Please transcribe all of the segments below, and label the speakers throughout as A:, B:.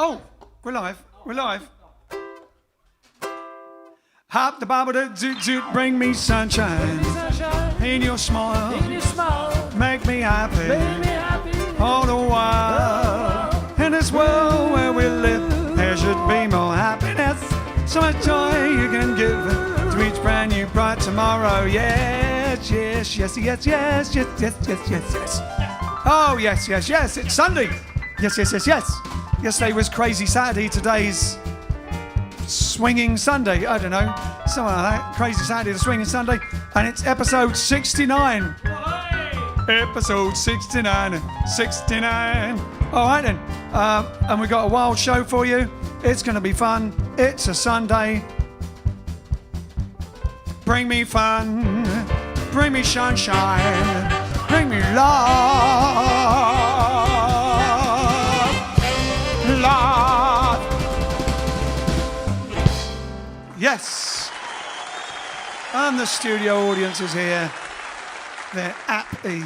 A: Oh, we're live. We're live. Hop the bobble doot doot, bring me sunshine. In your smile, make me happy. All the while, in this world where we live, there should be more happiness. So much joy you can give to each brand new bright tomorrow. Yes, yes, yes, yes, yes, yes, yes, yes, yes, yes. Oh, yes, yes, yes, it's Sunday. Yes, yes, yes, yes. Yesterday was Crazy Saturday, today's Swinging Sunday. I don't know, something like that. Crazy Saturday, the Swinging Sunday. And it's episode 69. Episode 69. 69. All right then. And we've got a wild show for you. It's going to be fun. It's a Sunday. Bring me fun. Bring me sunshine. Bring me love. Love. Yes. And the studio audience is here. They're happy.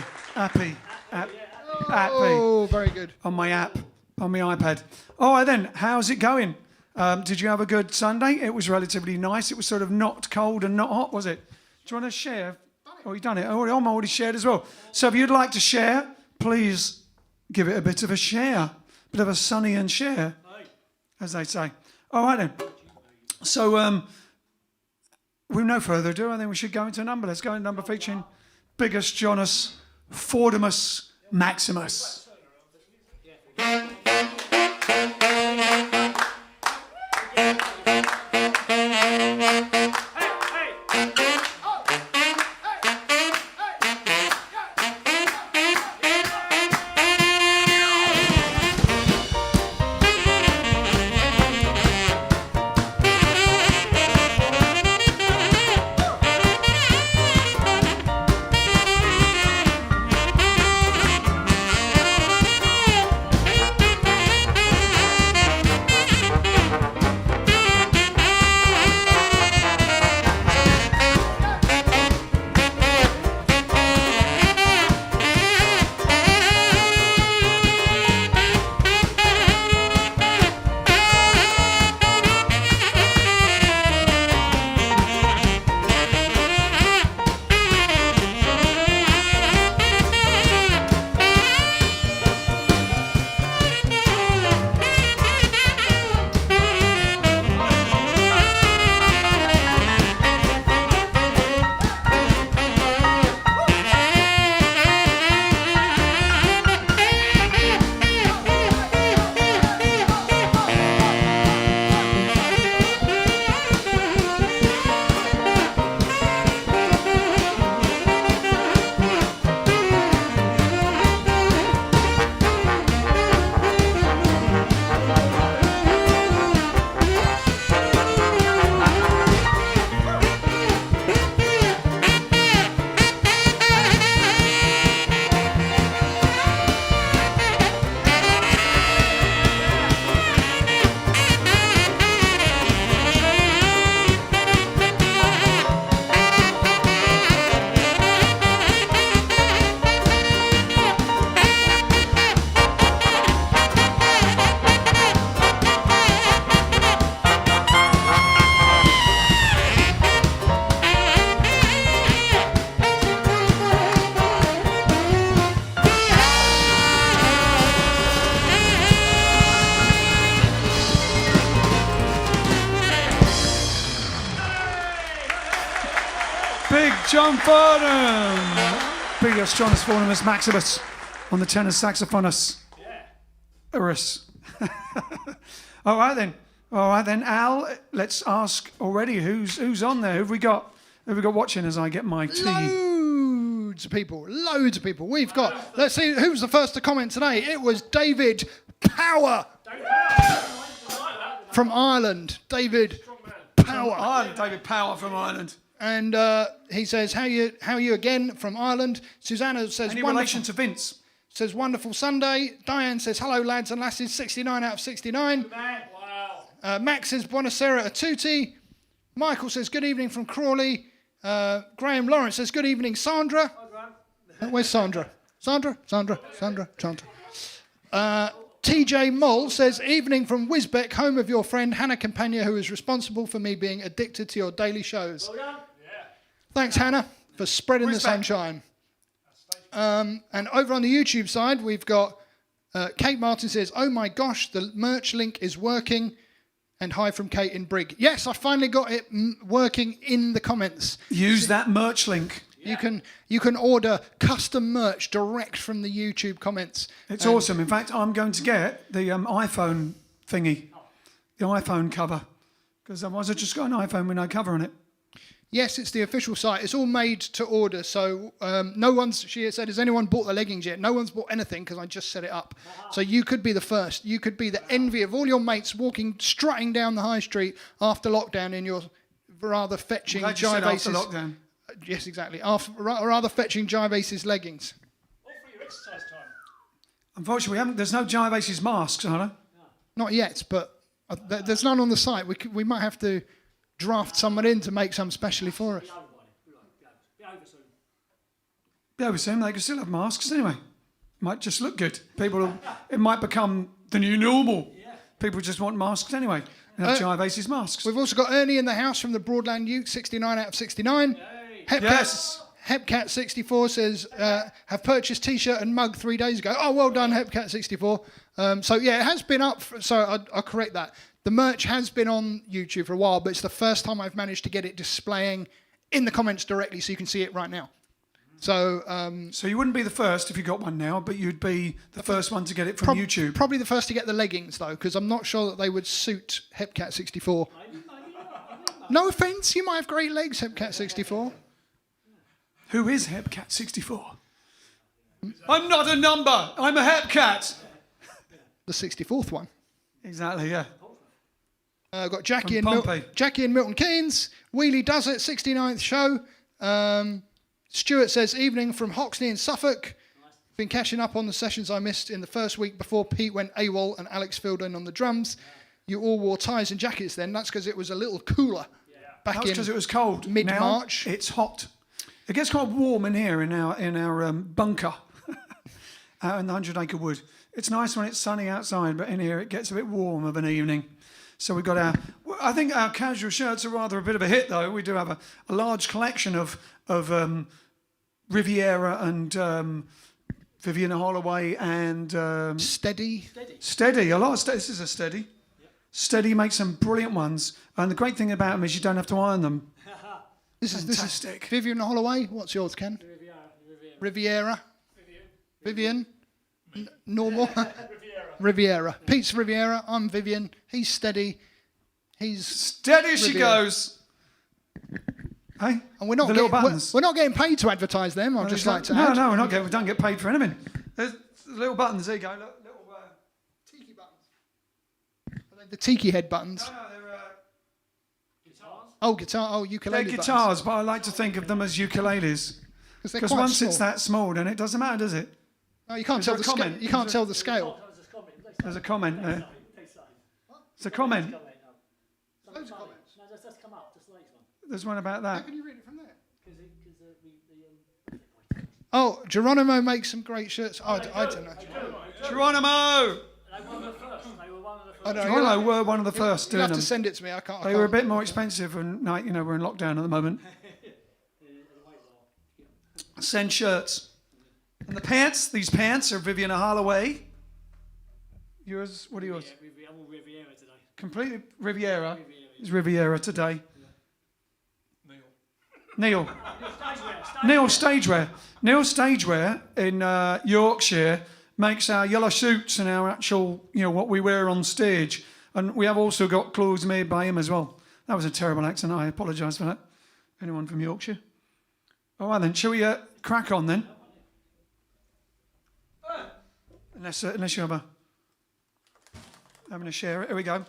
B: Oh, very good.
A: On my app, on my iPad. All right then, how's it going? Did you have a good Sunday? It was relatively nice. It was sort of not cold and not hot, was it? Do you want to share? Oh, you've done it. I'm already shared as well. So if you'd like to share, please give it a bit of a share. Bit of a sunny and share, as they say. All right then. So with no further ado, I think we should go into number. Let's go into number featuring Biggest Jonas Fordimus Maximus. John Fordham, biggest Jonas Fordimus Maximus on the tenor saxophonus. All right then, Al. Let's ask already who's on there. Who have we got watching as I get my tea?
B: Loads of people. We've got. Let's see who's the first to comment today. It was David Power from Ireland. David Power.
A: David Power from Ireland.
B: And he says, how are you again from Ireland? Susanna says,
A: any relation to Vince?
B: Says, wonderful Sunday. Diane says, hello lads and lasses, 69 out of 69. Wow. Max says, buonasera a tutti. Michael says, good evening from Crawley. Graham Lawrence says, good evening, Sandra. Hi, Graham. Where's Sandra? Sandra. TJ Moll says, evening from Wisbeck, home of your friend Hannah Campagna, who is responsible for me being addicted to your daily shows.
C: Well done.
B: Thanks, Hannah, for spreading the
A: Wisbeck.
B: sunshine. And over on the YouTube side, we've got Kate Martin says, oh my gosh, the merch link is working. And hi from Kate in Brig. Yes, I finally got it working in the comments.
A: Use that merch link.
B: You can order custom merch direct from the YouTube comments.
A: It's awesome. In fact, I'm going to get the iPhone thingy, the iPhone cover, because otherwise I just got an iPhone with no cover on it.
B: Yes, it's the official site. It's all made to order. So no one's, she said, has anyone bought the leggings yet? No one's bought anything because I just set it up. So you could be the first. You could be the envy of all your mates strutting down the high street after lockdown in your rather fetching Jive Aces.
A: After lockdown.
B: Yes, exactly. Rather fetching Jive Aces leggings.
C: All for your exercise time.
A: Unfortunately, there's no Jive Aces masks, are there?
B: Not yet, but there's none on the site. We might have to draft someone in to make some specially for us.
C: Be over soon.
A: Be over soon. They can still have masks anyway. Might just look good. It might become the new normal. People just want masks anyway. And have Jive Aces masks.
B: We've also got Ernie in the house from the Broadland Ute, 69 out of 69.
A: Yes.
B: Hepcat64 says, have purchased T-shirt and mug 3 days ago. Oh, well done, Hepcat64. So, yeah, it has been up. I'll correct that. The merch has been on YouTube for a while, but it's the first time I've managed to get it displaying in the comments directly so you can see it right now. So
A: you wouldn't be the first if you got one now, but you'd be the first one to get it from YouTube.
B: Probably the first to get the leggings, though, because I'm not sure that they would suit Hepcat64. No offence, you might have great legs, Hepcat64.
A: Who is Hepcat64? I'm not a number. I'm a Hepcat.
B: The 64th one.
A: Exactly, yeah.
B: I've got Jackie
A: From
B: and,
A: Pompey.
B: Jackie and Milton Keynes. Wheelie does it, 69th show. Stuart says, evening from Hoxley in Suffolk. Been catching up on the sessions I missed in the first week before Pete went AWOL and Alex filled in on the drums. You all wore ties and jackets then. That's because it was a little cooler back
A: That's because it was cold.
B: mid-March.
A: Now it's hot. It gets quite warm in here in our bunker out in the 100-acre wood. It's nice when it's sunny outside, but in here it gets a bit warm of an evening. So we've got I think our casual shirts are rather a bit of a hit, though. We do have a large collection of Riviera and Vivian Holloway and
B: Steady.
A: Steady. A lot of Steady. This is a Steady. Yep. Steady makes some brilliant ones, and the great thing about them is you don't have to iron them.
B: This is
A: Fantastic.
B: Vivian Holloway. What's yours, Ken? Riviera. Vivian. Normal. Riviera. Pete's Riviera. I'm Vivian. He's Steady. He's
A: Steady she
B: Riviera.
A: goes. Hey,
B: and we're not
A: the little buttons.
B: We're not getting paid to advertise them. I'd just like to add.
A: No, we're not getting. We don't get paid for anything. There's the little buttons. There you go. Little
B: Tiki buttons. Are they the tiki head buttons?
A: No, they're
C: Guitars.
B: Oh, guitar. Oh, ukulele.
A: they're guitars, but I like to think of them as ukuleles.
B: Because
A: once it's that small, then it doesn't matter, does it?
B: No, you can't
A: Is
B: tell
A: there
B: the
A: a
B: scale.
A: comment?
B: You can't tell the scale.
A: There's a comment there. It's a comment.
B: Loads of comments.
C: No, just come up, just the next one.
A: There's one about
B: How
A: that.
B: can you read it from there?
C: Because
B: Oh, Geronimo makes some great shirts. I don't know.
A: Geronimo!
C: They were one of the first. They were one of the first.
B: I don't know.
A: Geronimo were one of the first
B: You'll
A: doing
B: have to
A: them.
B: send it to me. I can't.
A: They were a bit more expensive, and we're in lockdown at the moment. Send shirts. And the pants, these pants are Vivian Holloway. Yours, what are yours?
C: I'm all Riviera today.
A: Completely Riviera. It's Riviera today. Neil Stagewear. Neil Stagewear in Yorkshire makes our yellow suits and our actual, what we wear on stage. And we have also got clothes made by him as well. That was a terrible accent. I apologise for that. Anyone from Yorkshire? All right then, shall we crack on then? Unless you're having a share it. Here we go.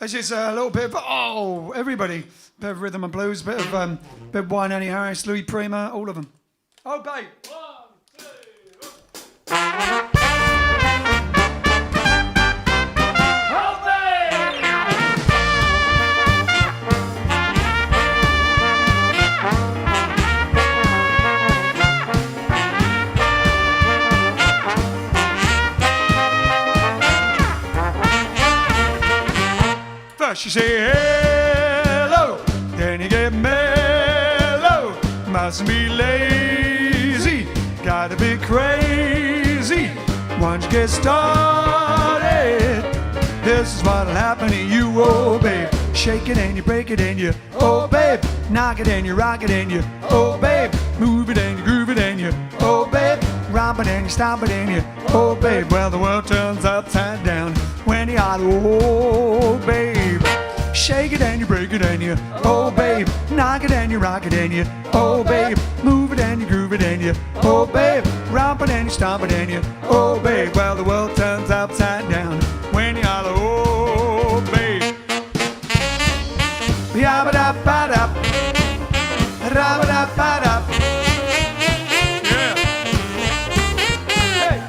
A: This is a little bit of, everybody. Bit of rhythm and blues, bit of Wine Annie Harris, Louis Prima, all of them. Oh, babe.
C: 1, 2,
A: First you say hello, then you get mellow. Mustn't be lazy, gotta be crazy. Once you get started, this is what'll happen to you, oh babe. Shake it and you break it and you, oh babe. Knock it and you rock it and you, oh babe. Move it and you groove it and you, oh babe. Romp it and you stomp it and you, oh babe. Well, the world turns upside down when you holler, oh babe. Shake it and you break it and you, oh babe. Knock it and you rock it and you, oh babe. Move it and you groove it and you, oh babe. Romp it and you stomp it and you, oh babe. Well, the world turns upside down when you holler, oh babe. Yabba-dabba-dab, rabba-dabba-dab. Yeah. Hey.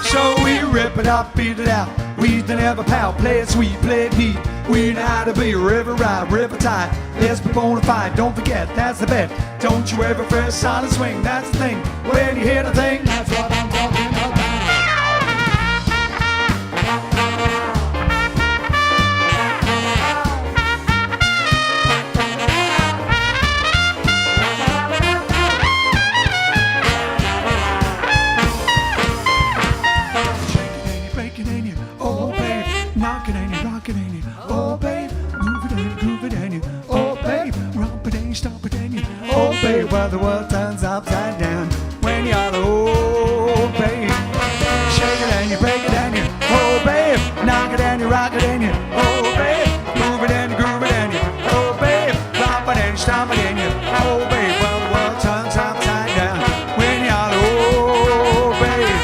A: So we rip it up, beat it out. We don't have a pal, play it sweet, play it neat. We know how to be a river ride, river tide. Let's be bona fide, don't forget, that's the bet. Don't you ever press silent swing, that's the thing. When you hear the thing, that's what I'm talking about. Well, the world turns upside down when you're oh babe. Shake it and you break it and you, oh babe. Knock it and you rock it and you, oh babe. Move it and you groove it and you, oh babe. Drop it and you stomp it and you, oh babe. Well, the world turns upside down when you're oh babe.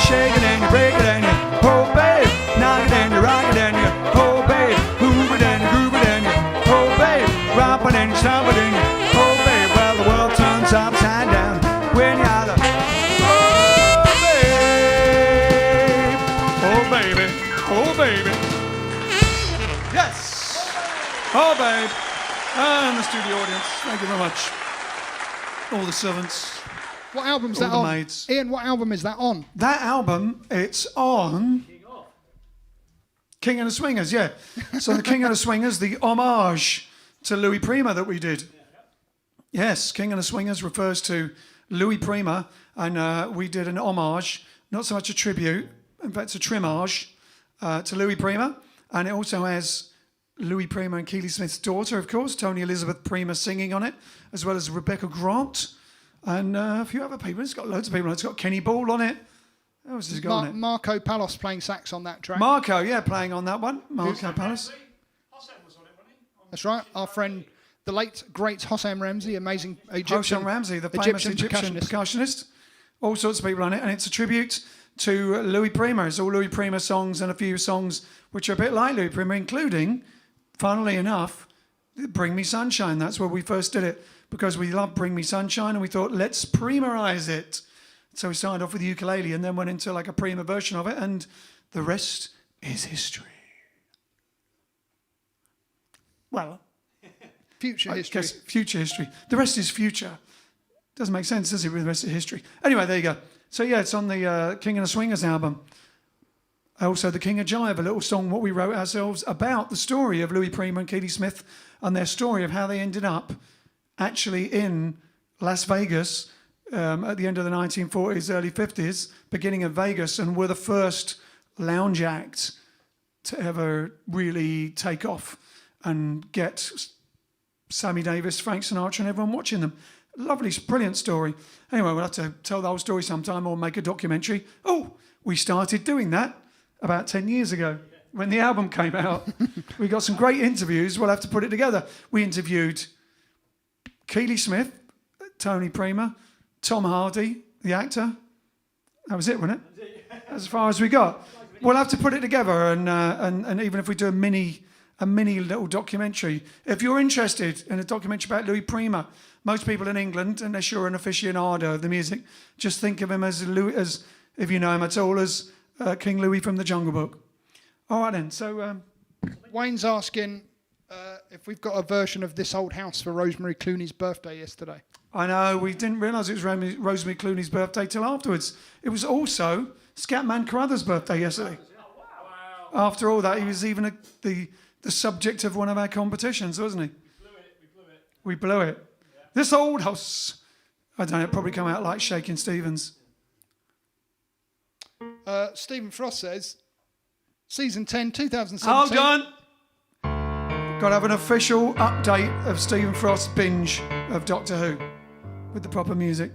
A: Shake it and you break it and you, oh babe. Knock it and you rock it and you, oh babe. Move it and you groove it and you, oh babe. Drop it and you stomp it and you, oh babe. Well, the world turns upside down when you're the oh babe, oh baby, oh baby. Yes, oh babe. And the studio audience, thank you very much. All the servants.
B: What album's
A: all
B: that
A: the
B: on?
A: maids.
B: Ian, what album is that on?
A: That album, it's on King and the Swingers, yeah. So the King and the Swingers, the homage to Louis Prima that we did. Yes, King and the Swingers refers to Louis Prima, and we did an homage, not so much a tribute, in fact, it's a trimage to Louis Prima, and it also has Louis Prima and Keely Smith's daughter, of course, Tony Elizabeth Prima, singing on it, as well as Rebecca Grant, and a few other people. It's got loads of people on it. It's got Kenny Ball on it. Who else has it got on it?
B: Marco Palos playing sax on that track.
A: Marco, yeah, playing on that one. Marco Palos.
B: That's right, our friend, the late, great Hossam Ramsey, amazing Egyptian
A: Hossam Ramsey, the famous Egyptian percussionist. All sorts of people on it, and it's a tribute to Louis Prima. It's all Louis Prima songs and a few songs which are a bit like Louis Prima, including, funnily enough, Bring Me Sunshine. That's where we first did it, because we loved Bring Me Sunshine, and we thought, let's Prima-ize it. So we started off with the ukulele and then went into like a Prima version of it, and the rest is history. Well,
B: future history.
A: Future history. The rest is future. Doesn't make sense, does it, with the rest of history? Anyway, there you go. So yeah, it's on the King and the Swingers album. Also, The King of Jive, a little song what we wrote ourselves about the story of Louis Prima and Keely Smith and their story of how they ended up actually in Las Vegas at the end of the 1940s, early 50s, beginning of Vegas, and were the first lounge act to ever really take off and get Sammy Davis, Frank Sinatra, and everyone watching them. Lovely, brilliant story. Anyway, we'll have to tell the whole story sometime or make a documentary. Oh, we started doing that about 10 years ago when the album came out. We got some great interviews. We'll have to put it together. We interviewed Keely Smith, Tony Prima, Tom Hardy, the actor. That was it, wasn't it? As far as we got. We'll have to put it together, and even if we do a mini little documentary. If you're interested in a documentary about Louis Prima, most people in England, unless you're an aficionado of the music, just think of him as if you know him at all, as King Louis from the Jungle Book. All right then, so...
B: Wayne's asking if we've got a version of This Old House for Rosemary Clooney's birthday yesterday.
A: I know, we didn't realise it was Rosemary Clooney's birthday till afterwards. It was also Scatman Carruthers' birthday yesterday. After all that, he was even the subject of one of our competitions, wasn't he? We blew it. Yeah. This old house. I don't know, it'd probably come out like Shaking Stevens.
B: Stephen Frost says, season 10, 2017.
A: Hold on. Got to have an official update of Stephen Frost's binge of Doctor Who with the proper music.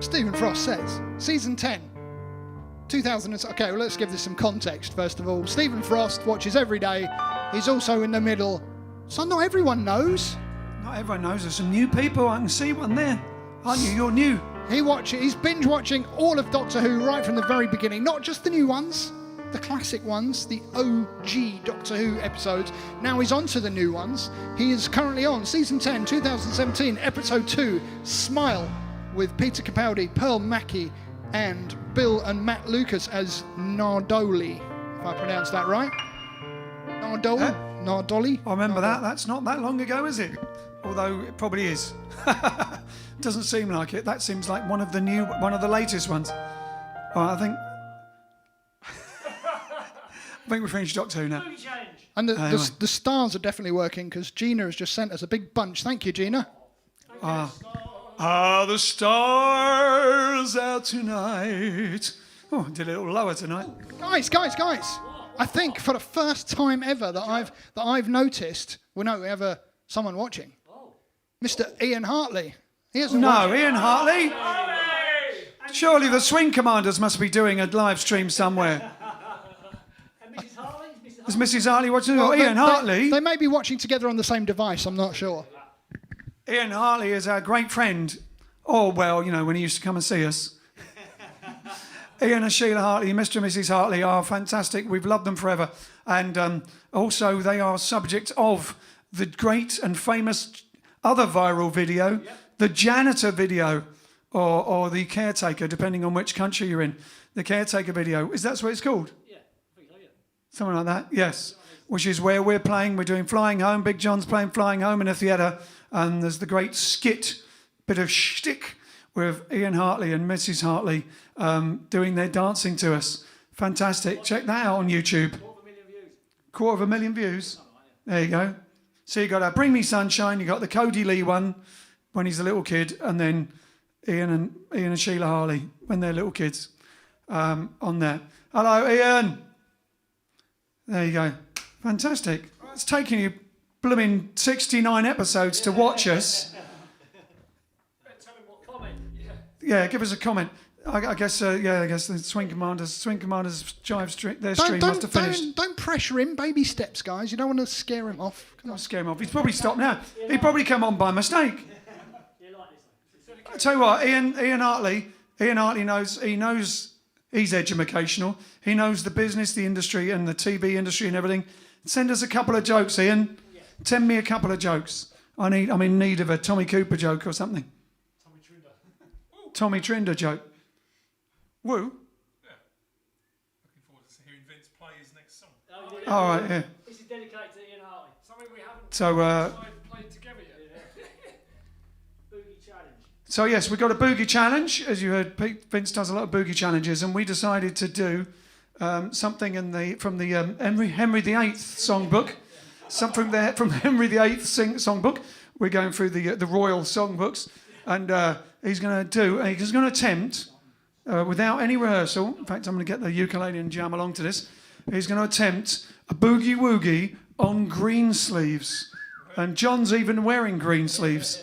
B: Stephen Frost says, season 10, 2000. Okay, well, let's give this some context first of all. Stephen Frost watches every day. He's also in the middle. So not everyone knows.
A: Not everyone knows. There's some new people. I can see one there. Aren't you? You're new.
B: He's binge watching all of Doctor Who right from the very beginning. Not just the new ones, the classic ones, the OG Doctor Who episodes. Now he's on to the new ones. He is currently on season 10, 2017, episode 2, Smile, with Peter Capaldi, Pearl Mackie, and Bill and Matt Lucas as Nardoli, if I pronounced that right. Nardoli? Nardoli?
A: I remember that. That's not that long ago, is it? Although it probably is. Doesn't seem like it. That seems like one of the latest ones. All right, I think we finished Doctor Who now.
B: And the stars are definitely working because Gina has just sent us a big bunch. Thank you, Gina.
A: The stars out tonight. Oh, I did a little lower tonight.
B: Guys. I think for the first time ever that I've noticed, we have someone watching. Mr. Ian Hartley. He hasn't watched.
A: Ian Hartley? Surely the Swing Commanders must be doing a live stream somewhere.
C: And Mrs. Hartley?
A: Is Mrs. Hartley watching? Ian Hartley?
B: They may be watching together on the same device, I'm not sure.
A: Ian Hartley is our great friend. Oh, well, when he used to come and see us. Ian and Sheila Hartley, Mr. and Mrs. Hartley are fantastic. We've loved them forever. And also they are subject of the great and famous other viral video, the janitor video, or the caretaker, depending on which country you're in. The caretaker video. Is that what it's called?
C: Yeah, I think so, yeah.
A: Something like that, yes. Which is where we're doing Flying Home. Big John's playing Flying Home in a theatre. And there's the great bit of shtick with Ian Hartley and Mrs. Hartley doing their dancing to us. Fantastic. Check that out on YouTube. 250,000 views. There you go. So you got Bring Me Sunshine, you got the Cody Lee one when he's a little kid, and then Ian and Sheila Hartley when they're little kids on there. Hello, Ian. There you go. Fantastic. It's taken you blooming 69 episodes to watch us.
C: Tell him what comment.
A: Yeah, give us a comment. I guess the Swing Commanders JiveStream, their stream must have finished.
B: Don't pressure him. Baby steps, guys. You don't want to scare him off.
A: Come on, scare him off. He's probably stopped now. He'd probably come on by mistake. I tell you what, Ian Hartley knows. He knows he's educational. He knows the business, the industry, and the TV industry and everything. Send us a couple of jokes, Ian. Send me a couple of jokes. I'm in need of a Tommy Cooper joke or something. Tommy Trinder joke. Woo.
D: Yeah. Looking forward to hearing Vince play his next song.
A: All right, yeah.
C: This is dedicated to Ian Hartley. Something we haven't
D: Played together yet.
C: Boogie challenge.
A: So yes, we've got a boogie challenge. As you heard, Vince does a lot of boogie challenges, and we decided to do something from the Henry VIII songbook. Something there from Henry VIII songbook. We're going through the royal songbooks, and he's going to attempt. Without any rehearsal, in fact, I'm going to get the ukulele and jam along to this. He's going to attempt a boogie woogie on Greensleeves, and John's even wearing Greensleeves.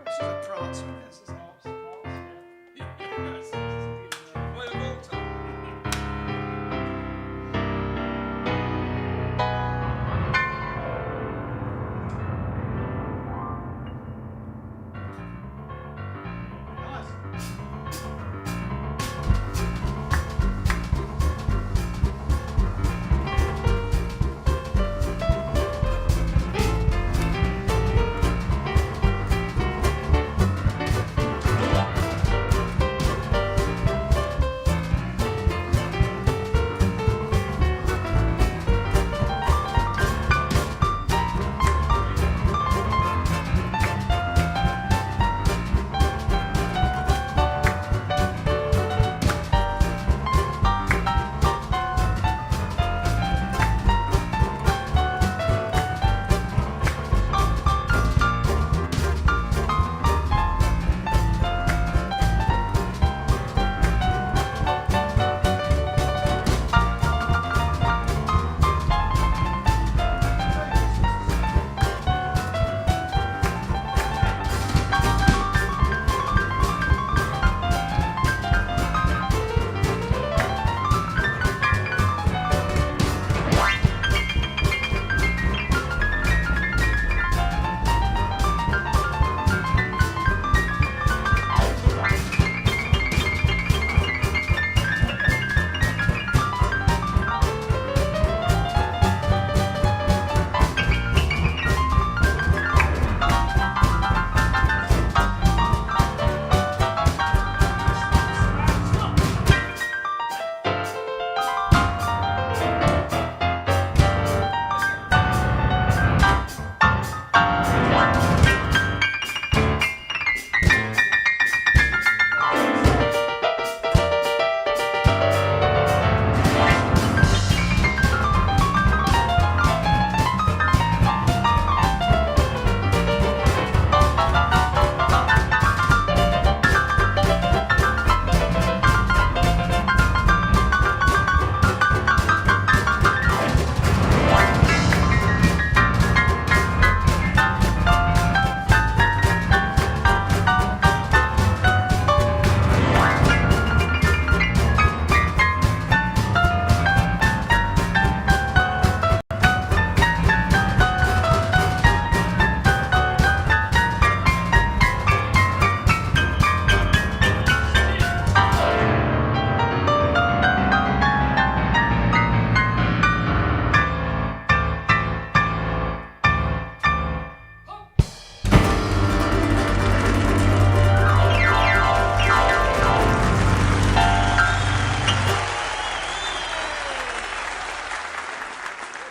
A: This is a prance, isn't it? This is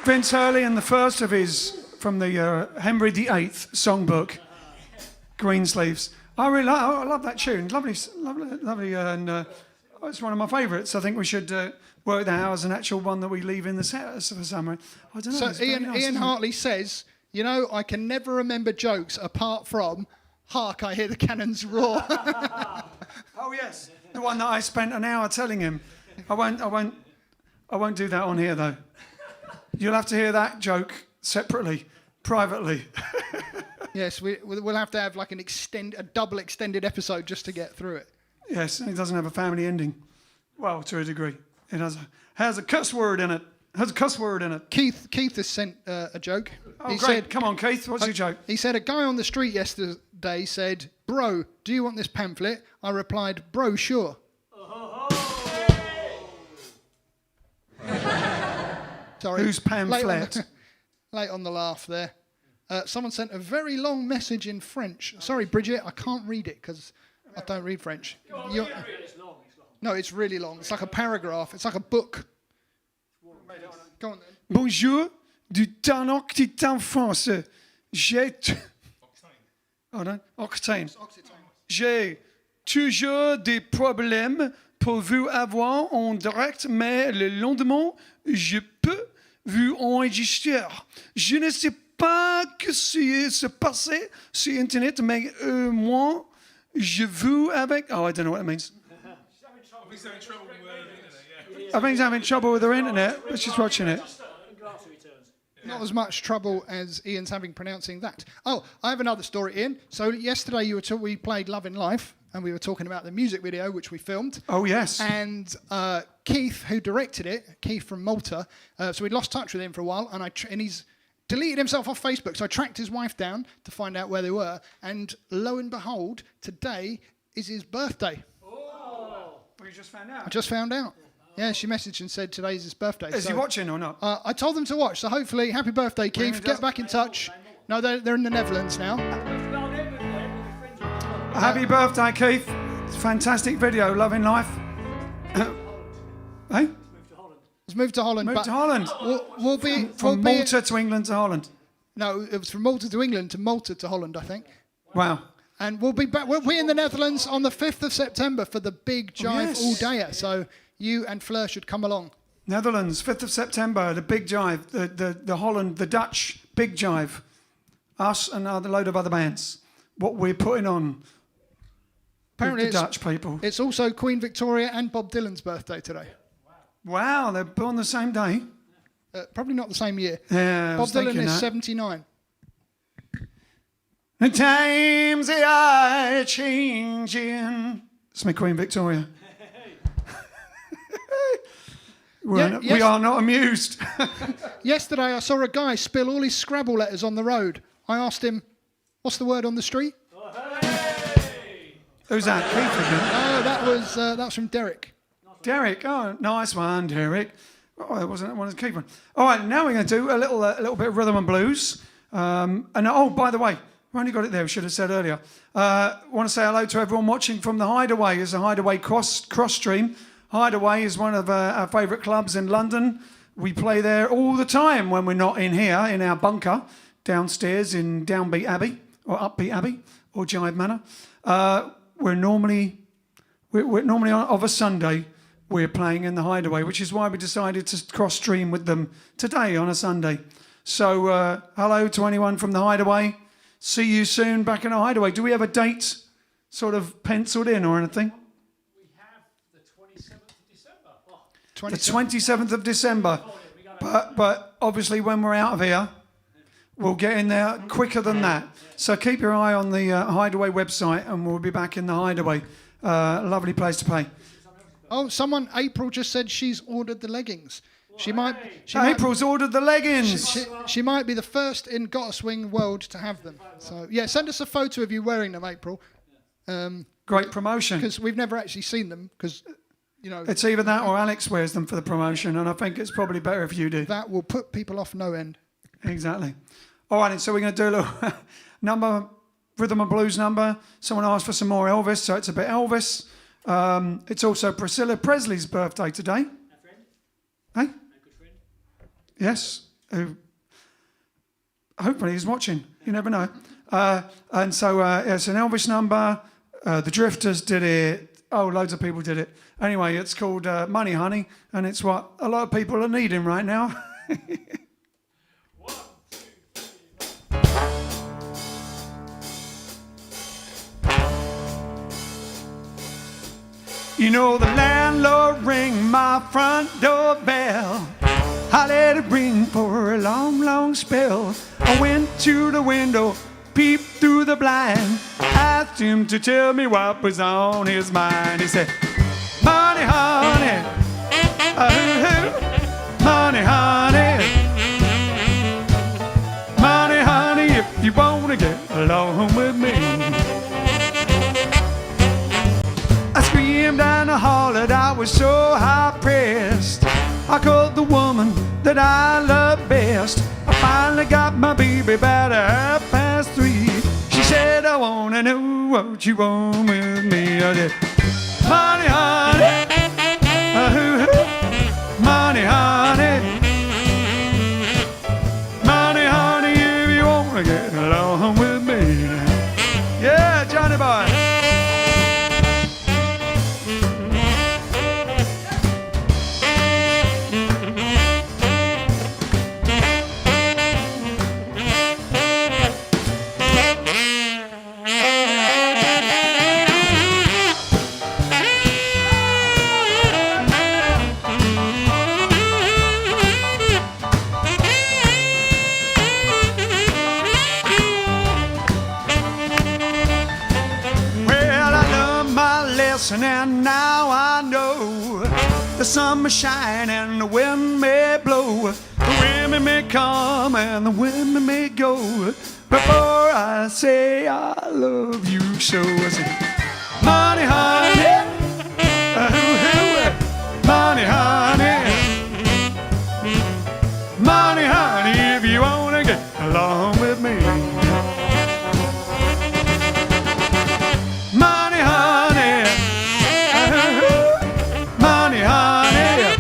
A: Vince Hurley and the first of his from the Henry VIII songbook, Greensleeves. I love that tune. Lovely, and it's one of my favourites. I think we should work that out as an actual one that we leave in the set for summer. I don't know.
B: So Ian Hartley says, you know, I can never remember jokes apart from, hark, I hear the cannons roar.
A: Oh yes, the one that I spent an hour telling him. I won't do that on here though. You'll have to hear that joke separately, privately.
B: Yes, we'll have to have like a double extended episode just to get through it.
A: Yes, and it doesn't have a family ending. Well, to a degree, it has a cuss word in it.
B: Keith has sent a joke.
A: Oh,
B: he
A: great!
B: said,
A: Come on, Keith. What's your joke?
B: He said a guy on the street yesterday said, "Bro, do you want this pamphlet?" I replied, "Bro, sure." Sorry.
A: Whose pamphlet?
B: Late on the laugh there. Someone sent a very long message in French. Sorry, Bridget, I can't read it because I don't read French.
C: It's long.
B: No, it's really long. It's like a paragraph. It's like a book. Go on then.
A: Bonjour, du temps petite enfance. Octane. J'ai toujours des problèmes pour vous avoir en direct, mais le lendemain, je peux vous enregistrer. Je ne sais pas ce qui se passait sur Internet, mais moi, je vous avec... Oh, I don't know what it means.
D: He's having trouble with the internet,
A: I think he's having trouble with her internet, but she's watching it.
B: Not as much trouble as Ian's having pronouncing that. Oh, I have another story, Ian. So yesterday we played Love in Life, and we were talking about the music video, which we filmed.
A: Oh, yes.
B: And Keith, who directed it, Keith from Malta, so we'd lost touch with him for a while, and he's deleted himself off Facebook. So I tracked his wife down to find out where they were, and lo and behold, today is his birthday.
A: Oh, you just found out?
B: I just found out. Yeah, she messaged and said today's his birthday.
A: Is he watching or not?
B: I told them to watch, so hopefully, happy birthday, Keith. Get back in touch. No, they're in the Netherlands now.
A: Happy birthday, Keith. It's a fantastic video, Loving Life. Hey?
B: Let's move to Holland.
A: Move to Holland.
B: We'll be
A: From Malta to England to Holland.
B: No, it was from Malta to England to Malta to Holland, I think.
A: Wow.
B: And we'll be back. We'll be in the Netherlands on the 5th of September for the big Jive all-dayer. So you and Fleur should come along.
A: Netherlands, 5th of September, the big Jive, the Holland, the Dutch big Jive. Us and a load of other bands. What we're putting on
B: Apparently
A: with the Dutch people.
B: It's also Queen Victoria and Bob Dylan's birthday today.
A: Wow, they're born the same day.
B: Probably not the same year.
A: Yeah,
B: Bob Dylan is
A: that.
B: 79.
A: The times they are changing. It's my Queen Victoria. We are not amused.
B: Yesterday I saw a guy spill all his Scrabble letters on the road. I asked him, what's the word on the street?
A: Who's that? Keith again?
B: Oh, that was from Derek.
A: Derek. Oh, nice one, Derek. Oh, that wasn't one of the Keith one. All right, now we're going to do a little bit of rhythm and blues. And oh, by the way, we only got it there. We should have said earlier. Want to say hello to everyone watching from the Hideaway. It's a Hideaway cross stream. Hideaway is one of our favourite clubs in London. We play there all the time when we're not in here, in our bunker, downstairs in Downbeat Abbey, or Upbeat Abbey, or Jive Manor. We're normally of a Sunday, we're playing in the Hideaway, which is why we decided to cross-stream with them today on a Sunday. So hello to anyone from the Hideaway. See you soon back in the Hideaway. Do we have a date sort of penciled in or anything? The 27th of December. But obviously when we're out of here, we'll get in there quicker than that. So keep your eye on the Hideaway website and we'll be back in the Hideaway. Lovely place to play.
B: Oh, April just said she's ordered the leggings.
A: April's ordered the leggings.
B: She might be the first in Gotta Swing world to have them. So yeah, send us a photo of you wearing them, April.
A: Great promotion.
B: Because we've never actually seen them. Because
A: it's either that or Alex wears them for the promotion, and I think it's probably better if you do.
B: That will put people off no end.
A: Exactly. All right, and so we're going to do a little rhythm and blues number. Someone asked for some more Elvis, so it's a bit Elvis. It's also Priscilla Presley's birthday today.
C: A friend?
A: Hey?
C: A good friend?
A: Yes. who hopefully he's watching. You never know. And so it's an Elvis number. The Drifters did it. Oh, loads of people did it. Anyway, it's called Money Honey, and it's what a lot of people are needing right now. You know the landlord ring my front door bell. I let it ring for a long, long spell. I went to the window, peeped through the blind, asked him to tell me what was on his mind. He said, money, honey, money, honey, money, honey, if you want to get along with me. I screamed down the hall that I was so high-pressed. I called the woman that I love best. I finally got my baby about 3:30. She said, I want to know what you want with me. I said, money, honey, money, honey, money, honey, if you want to get along with me. Yeah, Johnny boy. And now I know the sun may shine and the wind may blow, the women may come and the women may go, before I say I love you so. I say, money, honey, money, honey, money, honey, if you want to get along with me. Money, honey, money, honey,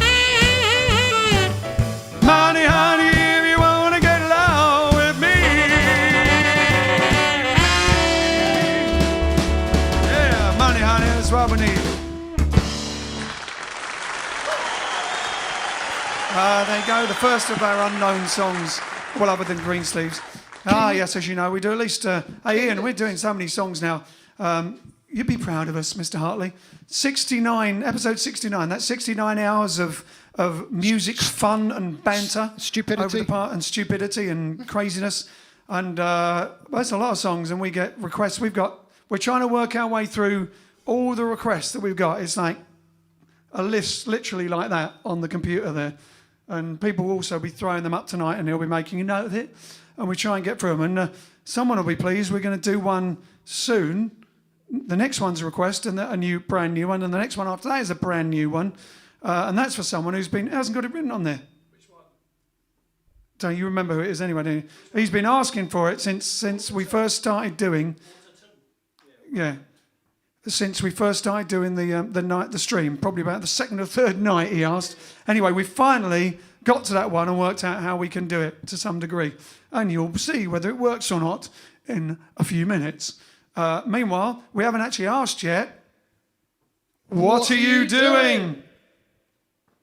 A: money, honey, if you want to get along with me. Yeah, money, honey, that's what we need. There you go, the first of our unknown songs, well, other than Greensleeves. Yes, as you know, we do at least... hey, Ian, we're doing so many songs now. You'd be proud of us, Mr. Hartley. 69, episode 69. That's 69 hours of music, fun and banter.
B: Stupidity.
A: Over the part, and stupidity and craziness. And that's a lot of songs, and we get requests. We're trying to work our way through all the requests that we've got. It's like a list literally like that on the computer there. And people will also be throwing them up tonight, and they'll be making a note of it. And we try and get through them. And someone will be pleased. We're going to do one soon. The next one's a request, and a brand new one, and the next one after that is a brand new one, and that's for someone hasn't got it written on there.
C: Which one?
A: Don't you remember who it is anyway? Do you? He's been asking for it since we first started doing. Yeah, since we first started doing the stream, probably about the second or third night he asked. Anyway, we finally got to that one and worked out how we can do it to some degree, and you'll see whether it works or not in a few minutes. Meanwhile, we haven't actually asked yet, what are you doing?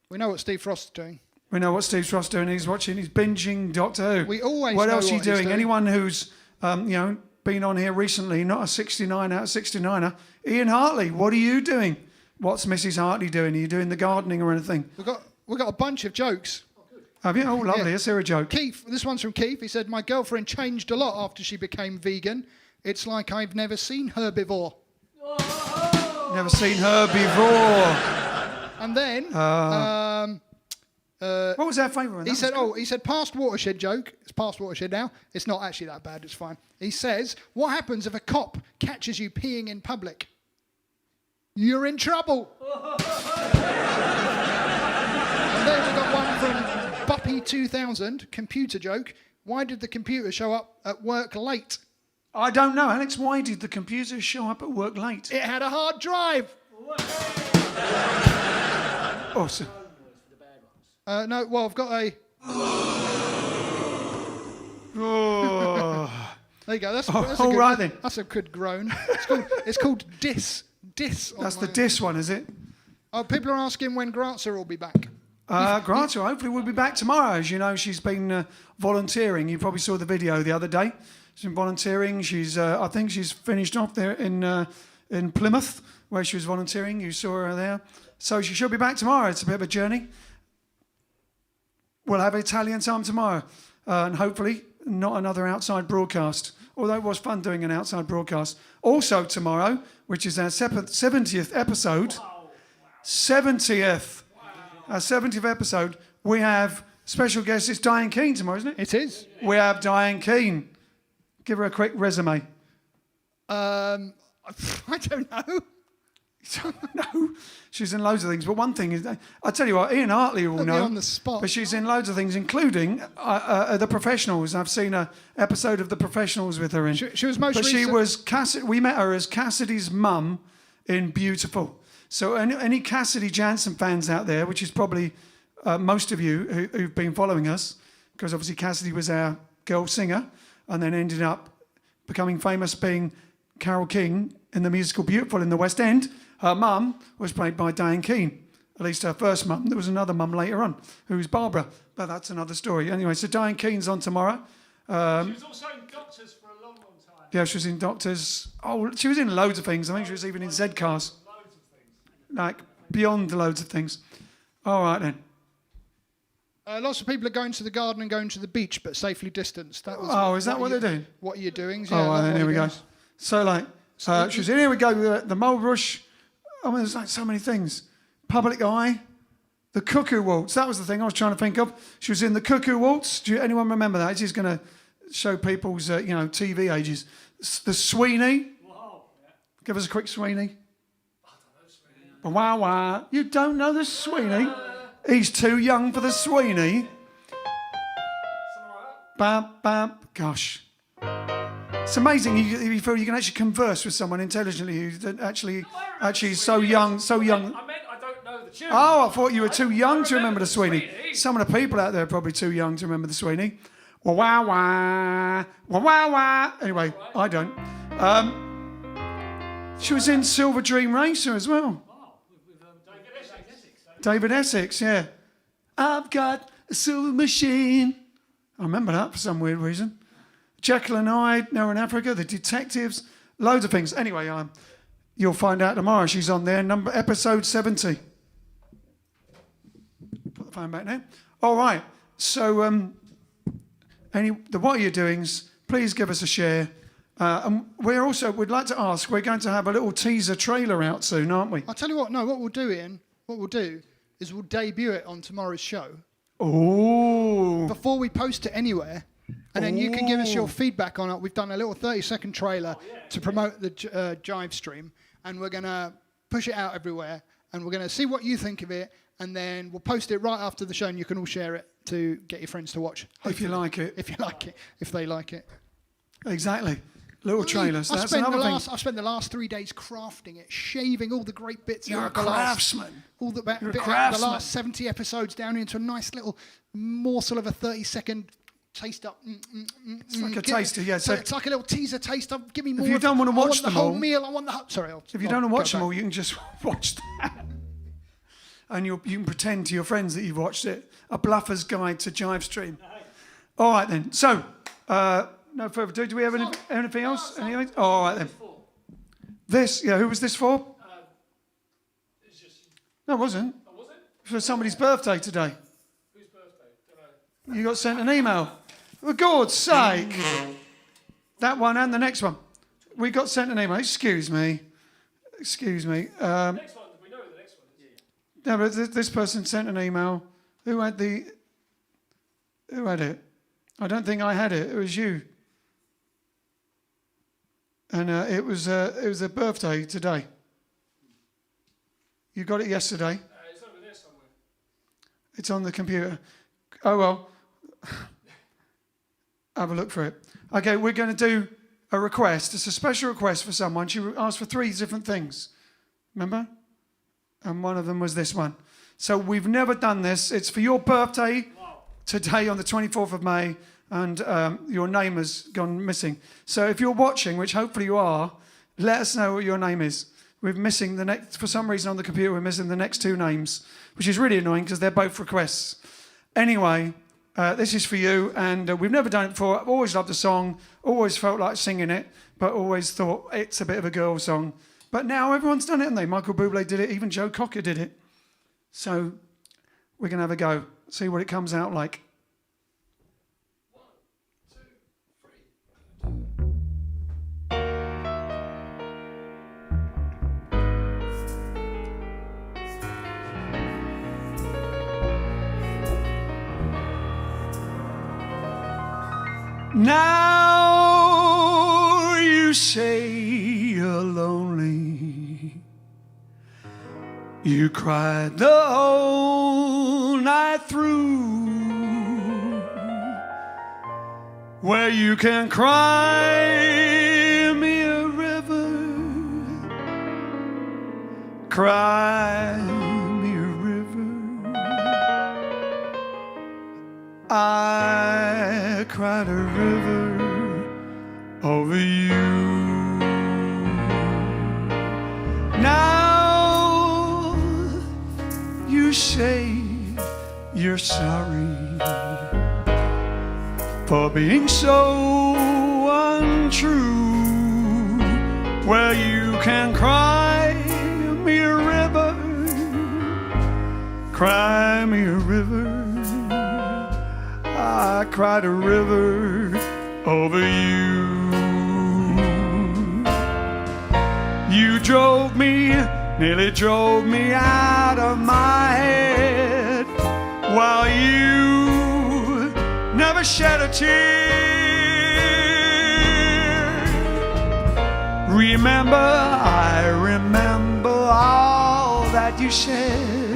B: We know what Steve Frost's doing.
A: We know what Steve Frost's doing. He's watching, he's binging Doctor Who.
B: We always
A: what
B: know
A: else are you
B: what he's
A: doing?
B: doing.
A: Anyone who's been on here recently, not a 69 out of 69er, Ian Hartley, what are you doing? What's Mrs. Hartley doing? Are you doing the gardening or anything?
B: We've got a bunch of jokes.
A: Have you? Oh, lovely.
B: Yeah.
A: Let's hear a joke.
B: Keith, this one's from Keith. He said, my girlfriend changed a lot after she became vegan. It's like I've never seen her before.
A: Never seen her before.
B: And then,
A: what was our favourite one?
B: he said, past watershed joke. It's past watershed now. It's not actually that bad. It's fine. He says, what happens if a cop catches you peeing in public? You're in trouble. And then we got one from Buppy 2000, computer joke. Why did the computer show up at work late?
A: I don't know, Alex. Why did the computer show up at work late?
B: It had a hard drive.
A: Awesome.
B: No, well, I've got a...
A: Oh.
B: There you go. That's
A: Oh,
B: a
A: all
B: good,
A: right then.
B: That's a good groan. It's called diss. Diss.
A: That's the diss one, is it?
B: Oh, people are asking when Grancer will be back.
A: Grancer, hopefully, will be back tomorrow. As you know, she's been volunteering. You probably saw the video the other day. She's been volunteering. I think she's finished off there in Plymouth, where she was volunteering. You saw her there. So she should be back tomorrow. It's a bit of a journey. We'll have Italian time tomorrow. And hopefully not another outside broadcast. Although it was fun doing an outside broadcast. Also tomorrow, which is our 70th episode. 70th. Our 70th episode. We have special guest. It's Diane Keane tomorrow, isn't it?
B: It is.
A: We have Diane Keane. Give her a quick resume.
B: I don't know.
A: No, she's in loads of things. But one thing is, I tell you what, Ian Hartley will
B: Put me
A: know.
B: on the spot.
A: But she's in loads of things, including The Professionals. I've seen an episode of The Professionals with her in.
B: She was most
A: But she
B: recent-
A: was we met her as Cassidy's mum in Beautiful. So any Cassidy Jansen fans out there, which is probably most of you who've been following us, because obviously Cassidy was our girl singer, and then ended up becoming famous being Carole King in the musical Beautiful in the West End. Her mum was played by Diane Keane, at least her first mum. There was another mum later on, who was Barbara, but that's another story. Anyway, so Diane Keane's on tomorrow.
C: She was also in Doctors for a long, long time.
A: Yeah, she was in Doctors. Oh, she was in loads of things. I think she was even in Z-Cars.
C: Loads of things.
A: Like, beyond loads of things. All right, then.
B: Lots of people are going to the garden and going to the beach, but safely distanced. That was
A: Oh, is that what they're doing?
B: What you're doing?
A: Oh, well, then here we go. So, like, she was in, here we go, the Mulbrush. I mean, there's like so many things. Public Eye, the Cuckoo Waltz. That was the thing I was trying to think of. She was in the Cuckoo Waltz. Anyone remember that? She's going to show people's, TV ages. The Sweeney.
C: Wow.
A: Give us a quick Sweeney. Wow, wow. You don't know the Sweeney? He's too young for the Sweeney. Bam, bam. Gosh. It's amazing. You feel you can actually converse with someone intelligently who actually is so young.
C: I meant I don't know the tune.
A: Oh, I thought you were too young to remember the Sweeney. Some of the people out there are probably too young to remember the Sweeney. Wah, wah, wah. Wah, wah, wah. Anyway, I don't. She was in Silver Dream Racer as well. David Essex, yeah. I've got a silver machine. I remember that for some weird reason. Jekyll and Hyde, Now in Africa, The Detectives, loads of things. Anyway, you'll find out tomorrow. She's on there, episode 70. Put the phone back now. All right. So, what are you doings? Please give us a share. And we'd like to ask, we're going to have a little teaser trailer out soon, aren't we?
B: I'll tell you what. No, what we'll do, Ian. What we'll do is we'll debut it on tomorrow's show.
A: Oh.
B: Before we post it anywhere. And then you can give us your feedback on it. We've done a little 30-second trailer to promote the JiveStream. And we're going to push it out everywhere. And we're going to see what you think of it. And then we'll post it right after the show. And you can all share it to get your friends to watch.
A: If you like it.
B: If you like it. If they like it.
A: Exactly. Little trailers. That's another thing.
B: I've spent the last 3 days crafting it, shaving all the great bits
A: You're
B: out
A: a
B: of the
A: craftsman.
B: All the bit out of the
A: craftsman.
B: last 70 episodes down into a nice little morsel of a 30-second taste up.
A: It's like a taster, yeah.
B: So
A: So
B: it's like a little teaser taste up. Give me more.
A: you don't want to watch them
B: the whole
A: all-
B: meal. I want the whole. Sorry.
A: if you don't want to watch them all, you can just watch that. And you can pretend to your friends that you've watched it. A Bluffer's Guide to JiveStream. All right, then. So, no further ado. Do we have anything else? Anything? Oh, all right, then. Who was this for?
C: It's just,
A: No, it wasn't.
C: oh, was it?
A: For somebody's birthday today.
C: Whose birthday? Don't know.
A: You got sent an email. For God's sake. That one and the next one. We got sent an email. Excuse me.
C: Next one, we know who the next one is.
A: No, but this person sent an email. Who had it? I don't think I had it. It was you. And it was a birthday today. You got it yesterday.
C: It's over there somewhere.
A: It's on the computer. Oh, well. Have a look for it. Okay, we're going to do a request. It's a special request for someone. She asked for 3 different things. Remember? And one of them was this one. So we've never done this. It's for your birthday today on the 24th of May. and your name has gone missing. So if you're watching, which hopefully you are, let us know what your name is. We're missing the next, for some reason on the computer, we're missing the next two names, which is really annoying because they're both requests. Anyway, this is for you, and we've never done it before. I've always loved the song, always felt like singing it, but always thought it's a bit of a girl song. But now everyone's done it, haven't they? Michael Bublé did it, even Joe Cocker did it. So we're going to have a go, see what it comes out like.
D: 1, 2, 3.
A: Now you say you're lonely. You cried the whole night through. Where you can cry me a river, cry me a river. I cried a river over you. Now you say you're sorry for being so untrue. Well, you can cry me a river, cry me a river. I cried a river over you. You drove me, nearly drove me out of my head, while you never shed a tear. Remember, I remember all that you said.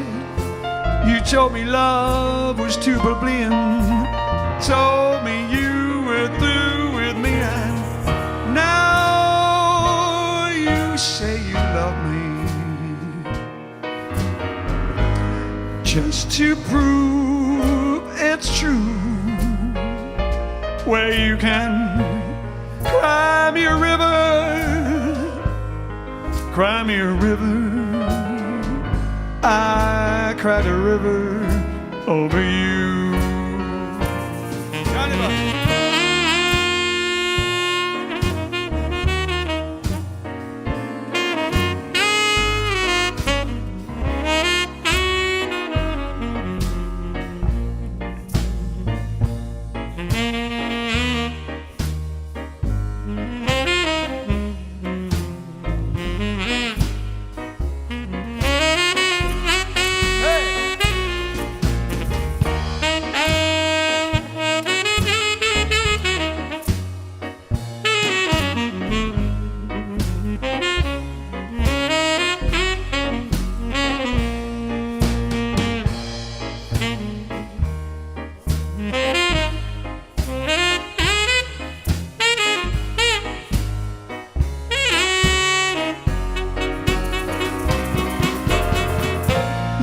A: You told me love was too plebeian, told me you were through with me, and now you say you love me, just to prove it's true. Where you can cry me a river, cry me a river. I cried a river over you.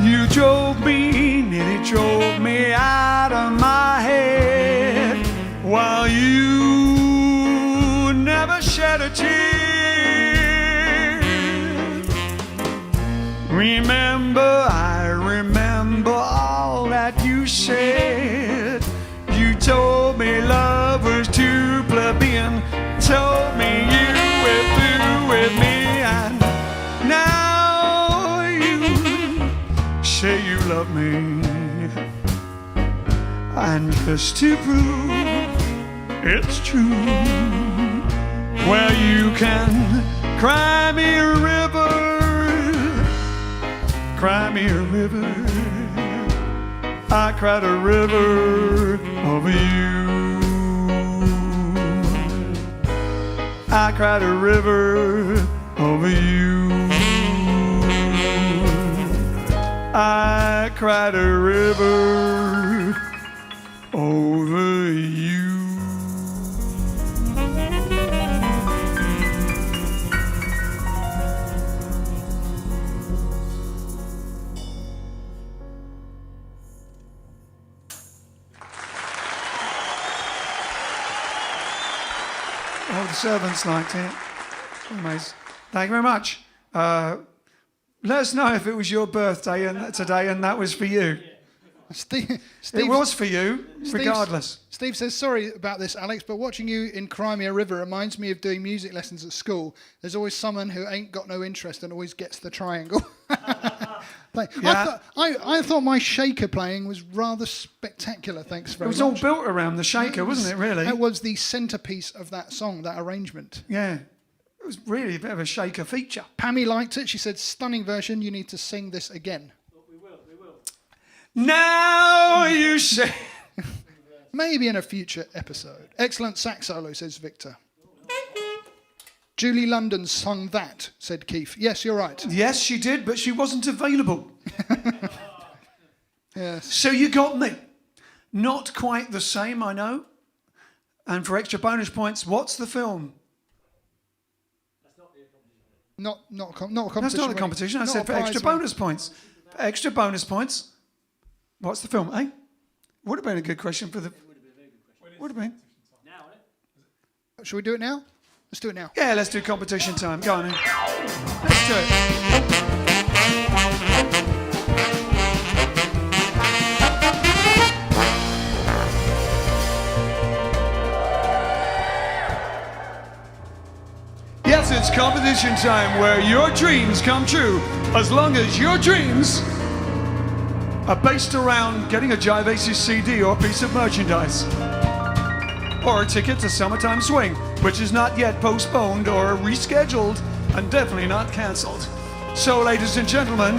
A: You drove me, nearly drove me out of my head, while you never shed a tear. Remember, I remember all that you said. You told me love was too plebeian, told me you were through with me, and now you say you love me, and just to prove it's true, well, you can cry me a river, cry me a river. I cried a river over you. I cried a river over you. I cried a river over you. the servants liked it. Anyways, thank you very much. Let us know if it was your birthday today and that was for you.
B: Steve,
A: It was for you, regardless.
B: Steve says, sorry about this, Alex, but watching you in Crimea River reminds me of doing music lessons at school. There's always someone who ain't got no interest and always gets the triangle.
A: Yeah.
B: I thought my shaker playing was rather spectacular, thanks very much.
A: It was all built around the shaker, wasn't it, really?
B: That was the centrepiece of that song, that arrangement.
A: Yeah. It was really a bit of a shaker feature.
B: Pammy liked it. She said, stunning version, you need to sing this again.
D: We will.
A: Now you say...
B: Maybe in a future episode. Excellent sax solo, says Victor. Julie London sung that, said Keith. Yes, you're right.
A: Yes, she did, but she wasn't available.
B: Yes.
A: So you got me. Not quite the same, I know. And for extra bonus points, what's the film?
B: Not a competition.
A: That's not a competition. I
B: Not
A: said
B: a
A: for
B: prize
A: extra
B: win.
A: bonus points. For extra bonus points, what's the film, eh? Would have been a good question for the... Would have been.
B: Shall we do it now? Let's do it now.
A: Yeah, let's do competition time. Go on then. Let's do it. Yes, it's competition time where your dreams come true, as long as your dreams are based around getting a Jive Aces CD or piece of merchandise. Or a ticket to Summertime Swing, which is not yet postponed or rescheduled and definitely not cancelled. So, ladies and gentlemen,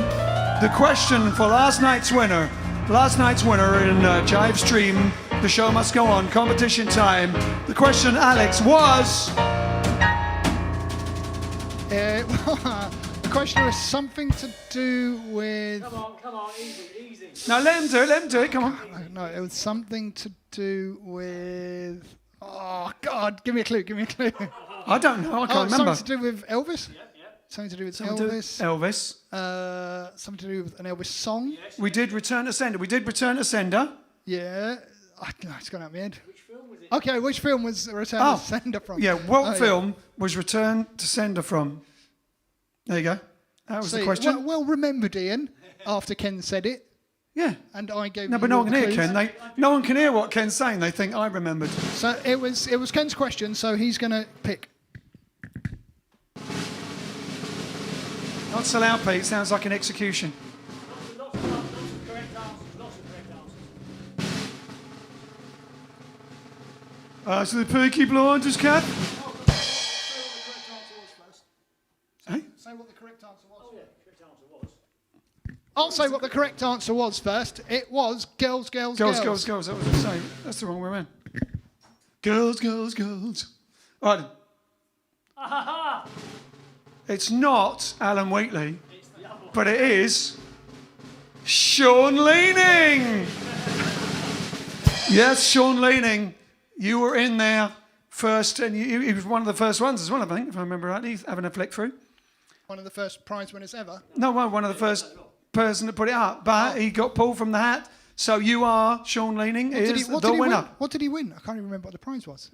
A: the question for last night's winner in JiveStream, the show must go on, competition time. The question, Alex, was...
B: The question was something to do with...
D: Come on, easy.
A: Now let him do it, come on.
B: No, it was something to do with... Oh, God, give me a clue.
A: I don't know, I can't remember.
B: Something to do with Elvis?
D: Yep.
B: Something to do with
A: Something to do with
B: Elvis.
A: Elvis.
B: Something to do with an Elvis song?
A: We did Return to Sender.
B: Yeah. It's gone out of my head. Which film was it? Okay, which film was Return to Sender from?
A: Yeah, what film was Return to Sender from? There you go. That was the question.
B: Well remembered, Ian, after Ken said it.
A: Yeah.
B: And I gave
A: No,
B: you
A: but no
B: all
A: one
B: the
A: can hear
B: clues.
A: Ken. No one can hear what Ken's saying. They think I remembered.
B: So it was Ken's question, so he's going to pick.
A: Not so loud, Pete. Sounds like an execution.
D: Lots of correct answers.
A: So the Peaky Blinders, Cat? Hey?
B: Say what the correct answer was.
D: Oh, yeah, correct answer was.
B: I'll say what the correct answer was first. It was Girls.
A: Girls. That was the same. That's the wrong way around. Girls. All right. It's not Alan Wheatley, but it is Sean Leaning. Yes, Sean Leaning. You were in there first, and he was one of the first ones as well, I think, if I remember rightly, having a flick through.
B: One of the first prize winners ever.
A: No, well, one of the first person to put it up, but he got pulled from the hat. So you are, Sean Leaning, is the winner.
B: What did he win? I can't even remember what the prize was.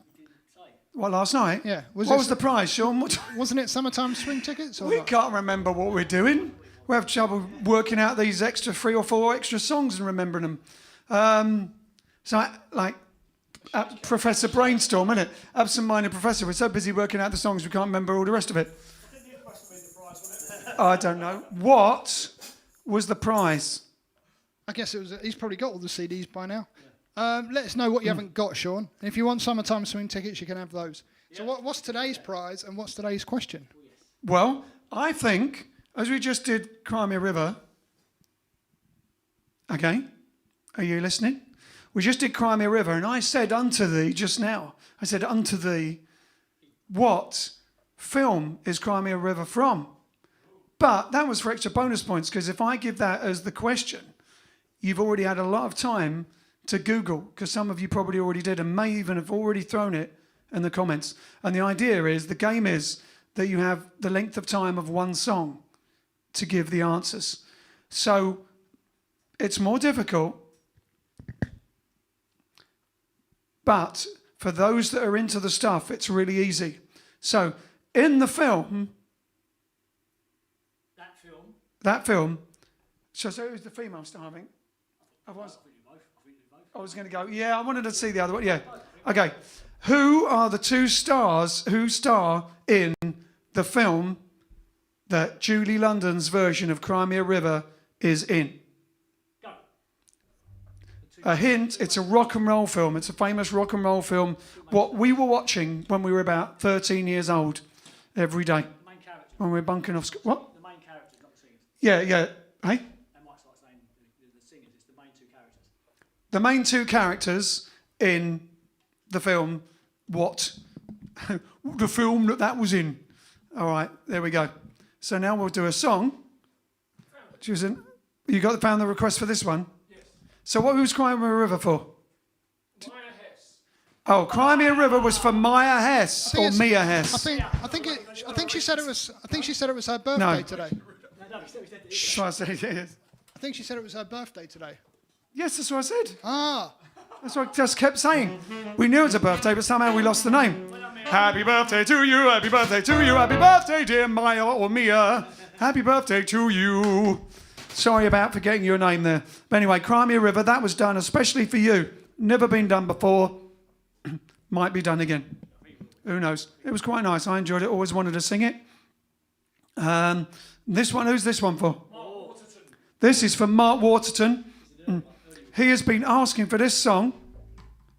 A: What, last night?
B: Yeah.
A: What was the prize, Sean?
B: Wasn't it Summertime Swing tickets? Or
A: We
B: not?
A: can't remember what we're doing. We have trouble working out these extra 3 or 4 extra songs and remembering them. Professor Brainstorm, isn't it? Absent-minded professor. We're so busy working out the songs we can't remember all the rest of it. I don't know. What was the prize?
B: I guess it was. He's probably got all the CDs by now. Let us know what you haven't got, Sean. And if you want Summertime Swing tickets, you can have those. So what's today's prize and what's today's question?
A: Well, I think, as we just did Crimea River, okay, are you listening? We just did Crimea River, and I said unto thee just now, what film is Crimea River from? But that was for extra bonus points, because if I give that as the question, you've already had a lot of time to Google, because some of you probably already did and may even have already thrown it in the comments. And the idea is, the game is that you have the length of time of one song to give the answers. So it's more difficult, but for those that are into the stuff, it's really easy. So, in the film, that film, so it was the female star, I think. I was going to go, yeah, I wanted to see the other one, yeah. Okay, who are the two stars who star in the film that Julie London's version of Crimea River is in? A hint, it's a rock and roll film. It's a famous rock and roll film. What we were watching when we were about 13 years old every day. When we were bunking off school. What?
E: The main characters, not the singers.
A: Yeah. Hey?
E: And Mike's like saying the singers, it's the main two characters.
A: The main two characters in the film, the film that was in. All right, there we go. So now we'll do a song. Found the request for this one? Yes. So what was Crimea River for?
D: Maya Hess.
A: Oh, Crimea River was for Maya Hess or Mia Hess.
B: I think she said it was her birthday today.
E: No, he said it.
A: Shh, I said yes.
B: I think she said it was her birthday today.
A: Yes, that's what I said.
B: Ah.
A: That's what I just kept saying. We knew it was a birthday, but somehow we lost the name. Happy birthday to you, happy birthday to you, happy birthday, dear Maya or Mia. Happy birthday to you. Sorry about forgetting your name there. But anyway, Crimea River, that was done especially for you. Never been done before. Might be done again. Who knows? It was quite nice. I enjoyed it. Always wanted to sing it. This one, who's this one for?
D: Mark Waterton.
A: This is for Mark Waterton. He has been asking for this song.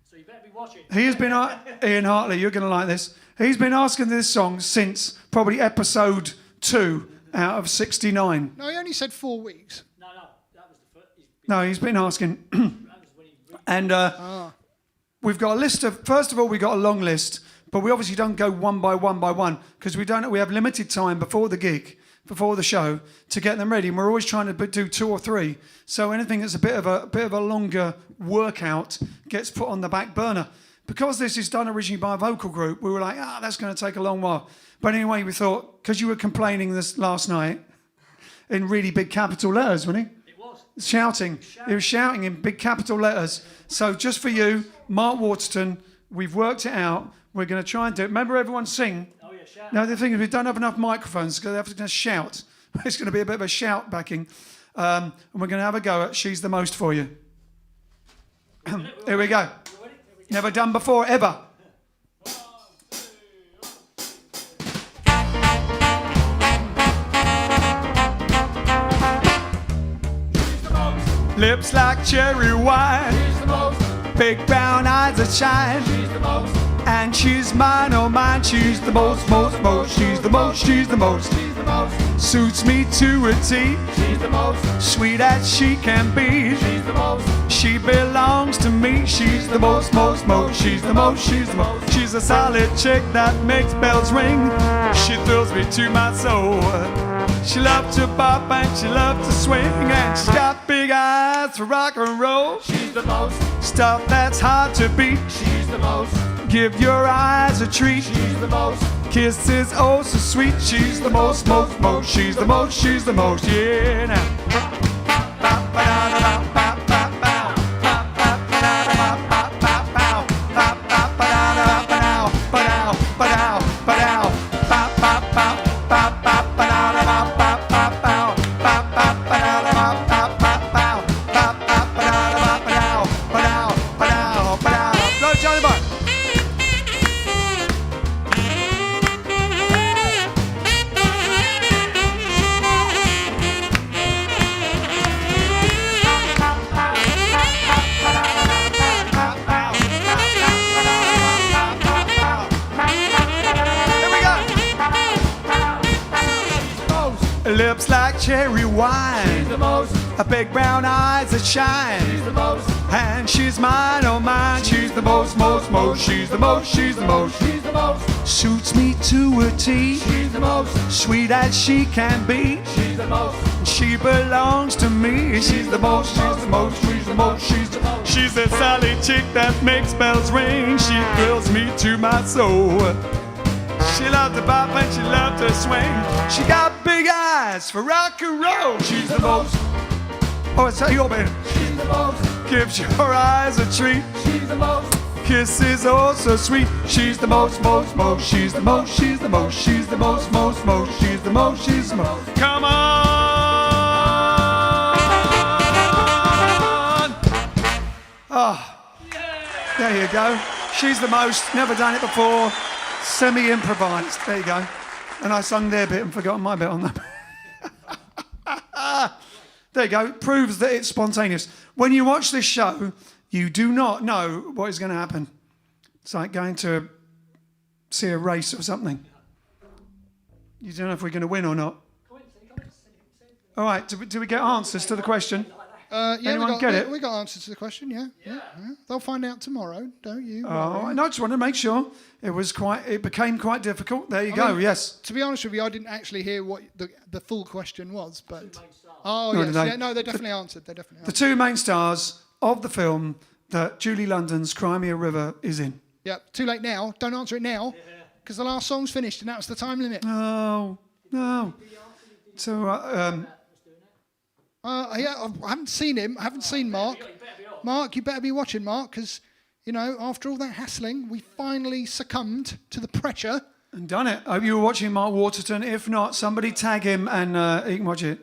E: So you better be watching.
A: He has been, Ian Hartley, you're going to like this. He's been asking this song since probably episode 2 out of 69.
B: No, he only said 4 weeks.
E: No, that was the first.
A: No, he's been asking.
E: That was when he
A: And we've got a list of, first of all, we've got a long list, but we obviously don't go one by one because we have limited time before the gig, before the show, to get them ready. And we're always trying to do 2 or 3. So anything that's a bit of a longer workout gets put on the back burner. Because this is done originally by a vocal group, we were like, that's going to take a long while. But anyway, we thought, because you were complaining this last night in really big capital letters, wasn't he? It was. Shouting. He was shouting in big capital letters. So just for you, Mark Waterton, we've worked it out. We're going to try and do it. Remember, everyone sing.
E: Oh, yeah, shout.
A: No, the thing is, we don't have enough microphones because they have to shout. It's going to be a bit of a shout backing. And we're going to have a go at She's the Most for you. Here we go. Never done before, ever. Lips like cherry wine.
D: She's the most.
A: Big brown eyes that shine.
D: She's the most.
A: And she's mine, oh mine. She's the most. She's the most, she's the most.
D: She's the most.
A: Suits me to a T.
D: She's the most.
A: Sweet as she can be.
D: She's the most.
A: She belongs to me. She's the most. She's the most, she's the most. She's a solid chick that makes bells ring. She thrills me to my soul. She loves to bop and she loves to swing. And she's got big eyes for rock and roll.
D: She's the most.
A: Stuff that's hard to beat.
D: She's the most.
A: Give your eyes a treat.
D: She's the most.
A: Kisses oh so sweet. She's the most. She's the most, yeah now. Lips like cherry wine.
D: She's the most.
A: Her big brown eyes that shine.
D: She's the most.
A: And she's mine, oh mine. She's the most. She's the most, she's the most.
D: She's the most.
A: Suits me to a T.
D: She's the most.
A: Sweet as she can be.
D: She's the most.
A: She belongs to me. She's the most. She's the most. She's a solid chick that makes bells ring. She thrills me to my soul. She loves to bop and she loves to swing. She got big eyes for rock and roll.
D: She's the most.
A: Oh, it's your man.
D: She's the most.
A: Gives your eyes a treat.
D: She's the most.
A: kiss is oh so sweet. She's the most, most, most. She's the most, she's the most. She's the most, most, most. She's the most, she's the most. Come on! Oh, there you go. She's the most. Never done it before. Semi-improvised. There you go. And I sung their bit and forgotten my bit on that. There you go. Proves that it's spontaneous. When you watch this show, you do not know what is going to happen. It's like going to see a race or something. You don't know if we're going to win or not. All right. Do we get answers to the question?
B: Yeah,
A: Anyone get it?
B: We got answers to the question. Yeah. They'll find out tomorrow. Don't you?
A: Oh, no, I just wanted to make sure. It became quite difficult. There you go. Yes.
B: To be honest with you, I didn't actually hear what the full question was, but
A: Nor
B: yes,
A: did they.
B: yeah, no, they definitely answered. They definitely
A: The
B: answered.
A: two main stars of the film that Julie London's Crimea River is in.
B: Yep. Too late now. Don't answer it now, because the last song's finished, and that was the time limit.
A: Oh, no. So,
B: Yeah, I haven't seen him. I haven't seen Mark. Mark, you better be watching, Mark, because, after all that hassling, we finally succumbed to the pressure.
A: and done it. I hope you were watching Mark Waterton. If not, somebody tag him and he can watch it.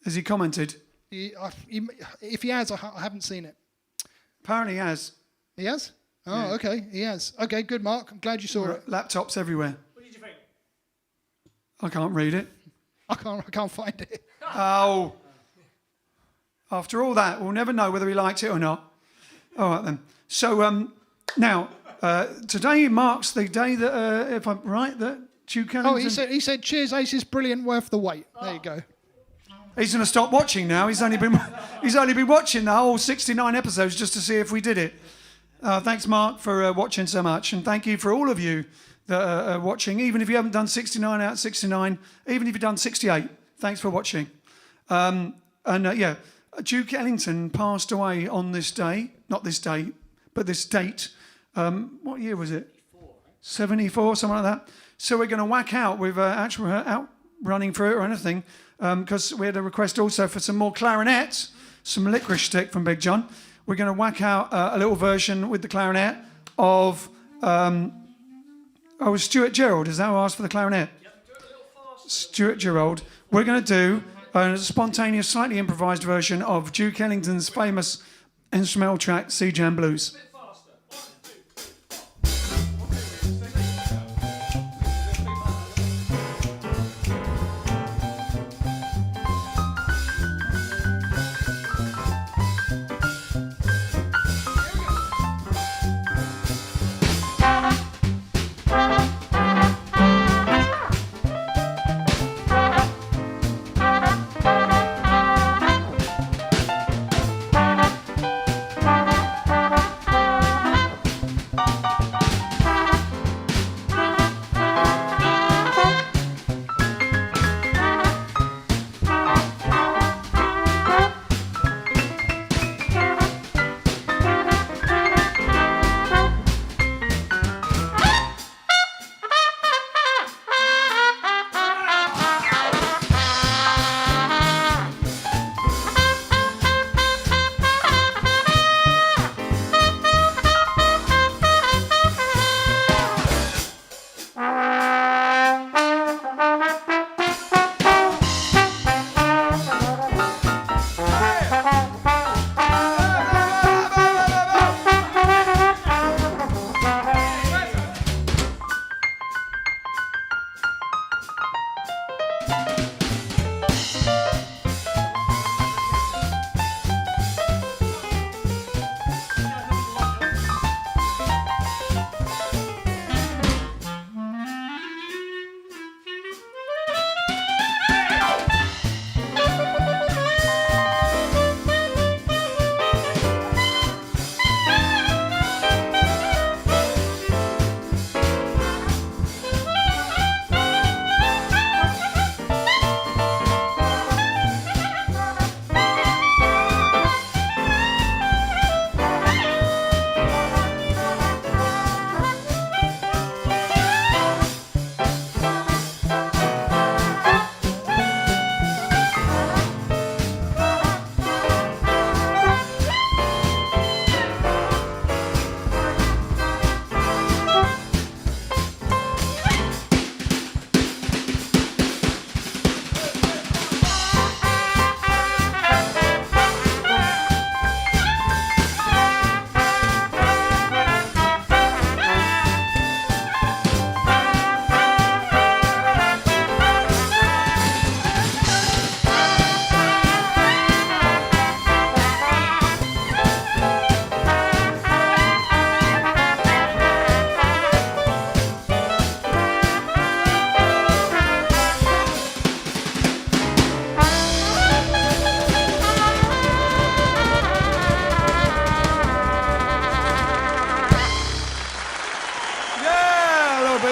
A: Has he commented?
B: If he has, I haven't seen it.
A: Apparently he has.
B: He has? Oh, okay. He has. Okay, good, Mark. I'm glad you saw it.
A: Laptops everywhere.
E: What did you think?
A: I can't read it.
B: I can't find it.
A: Oh. After all that, we'll never know whether he liked it or not. All right, then. So, now, today marks the day that, if I'm right, that Duke Ellington...
B: Oh, he said, cheers, Aces, brilliant, worth the wait. There you go.
A: He's going to stop watching now. He's only been watching the whole 69 episodes just to see if we did it. Thanks, Mark, for watching so much. And thank you for all of you that are watching. Even if you haven't done 69 out of 69, even if you've done 68, thanks for watching. Duke Ellington passed away on this day. Not this day, but this date. What year was it? 74, something like that. So we're going to whack out with actual out running through it or anything, because we had a request also for some more clarinet, some licorice stick from Big John. We're going to whack out a little version with the clarinet of Stuart Gerald. Is that who asked for the clarinet? Stuart Gerald. We're going to do a spontaneous, slightly improvised version of Duke Ellington's famous instrumental track, Sea Jam Blues.